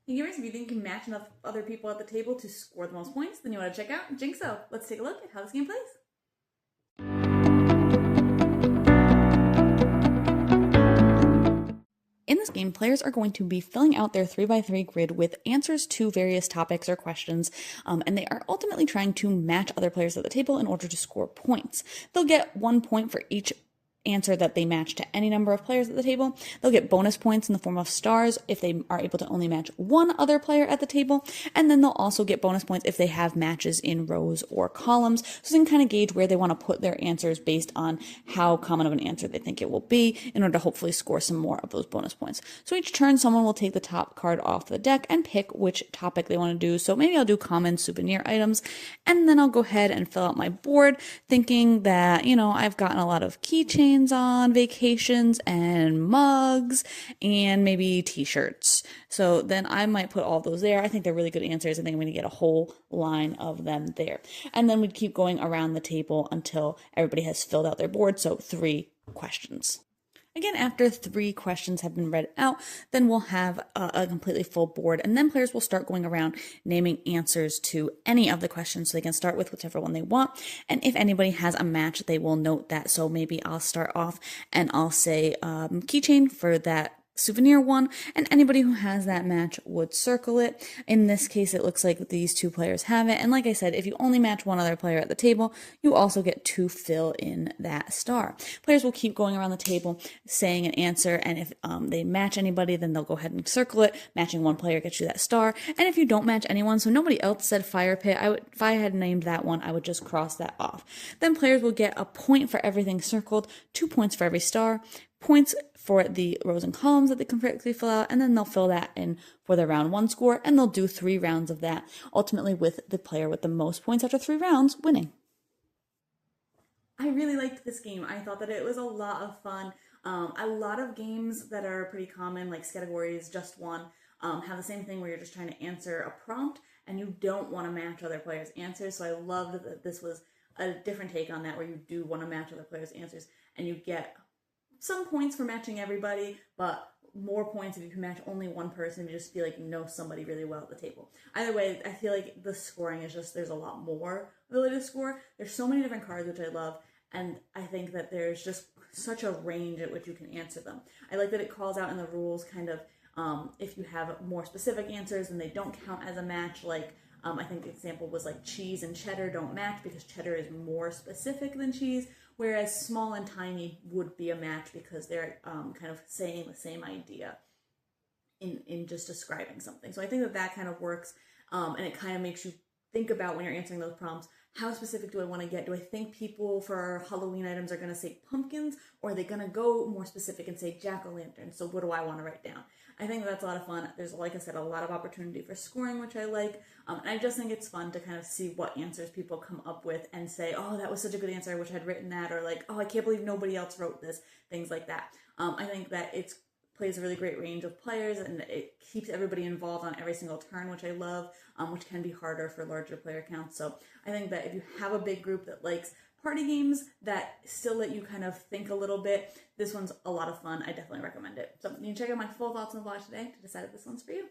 Hey gamers, if you think you can match enough other people at the table to score the most points, then you want to check out JinxO. Let's take a look at how this game plays. In this game, players are going to be filling out their 3x3 grid with answers to various topics or questions, and they are ultimately trying to match other players at the table in order to score points. They'll get 1 point for each answer that they match to any number of players at the table. They'll get bonus points in the form of stars if they are able to only match one other player at the table, and then they'll also get bonus points if they have matches in rows or columns, so they can kind of gauge where they want to put their answers based on how common of an answer they think it will be in order to hopefully score some more of those bonus points. So each turn, someone will take the top card off the deck and pick which topic they want to do. So maybe I'll do common souvenir items, and then I'll go ahead and fill out my board thinking that, I've gotten a lot of keychains on vacations and mugs and maybe t-shirts. So then I might put all those there. I think they're really good answers. I think I'm going to get a whole line of them there. And then we'd keep going around the table until everybody has filled out their board. So 3 questions. Again, after 3 questions have been read out, then we'll have a completely full board, and then players will start going around naming answers to any of the questions, so they can start with whichever one they want. And if anybody has a match, they will note that. So maybe I'll start off and I'll say keychain for that souvenir one, and anybody who has that match would circle it. In this case, it looks like these 2 players have it, and like I said, if you only match one other player at the table, you also get to fill in that star. Players will keep going around the table saying an answer, and if they match anybody, then they'll go ahead and circle it. Matching one player gets you that star, and if you don't match anyone, so nobody else said fire pit, if I had named that one, I would just cross that off. Then players will get a point for everything circled, 2 points for every star, points for the rows and columns that they can correctly fill out, and then they'll fill that in for their round 1 score, and they'll do 3 rounds of that, ultimately with the player with the most points after 3 rounds winning. I really liked this game. I thought that it was a lot of fun. A lot of games that are pretty common, like categories, just one, have the same thing where you're just trying to answer a prompt and you don't want to match other players' answers. So I loved that this was a different take on that, where you do want to match other players' answers and you get some points for matching everybody, but more points if you can match only one person. You just feel like you know somebody really well at the table. Either way, I feel like the scoring is just, there's a lot more ability to score. There's so many different cards, which I love, and I think that there's just such a range at which you can answer them. I like that it calls out in the rules kind of if you have more specific answers and they don't count as a match, like I think the example was like cheese and cheddar don't match because cheddar is more specific than cheese, whereas small and tiny would be a match because they're kind of saying the same idea in just describing something. So I think that kind of works, and it kind of makes you think about, when you're answering those prompts, how specific do I want to get? Do I think people for Halloween items are going to say pumpkins, or are they going to go more specific and say jack-o'-lantern? So what do I want to write down? I think that's a lot of fun. There's, like I said, a lot of opportunity for scoring, which I like. And I just think it's fun to kind of see what answers people come up with and say, oh, that was such a good answer, I wish I'd written that, or like, oh, I can't believe nobody else wrote this, things like that. I think that it's plays a really great range of players, and it keeps everybody involved on every single turn, which I love, which can be harder for larger player counts. So I think that if you have a big group that likes party games that still let you kind of think a little bit, this one's a lot of fun. I definitely recommend it. So you can check out my full thoughts on the vlog today to decide if this one's for you.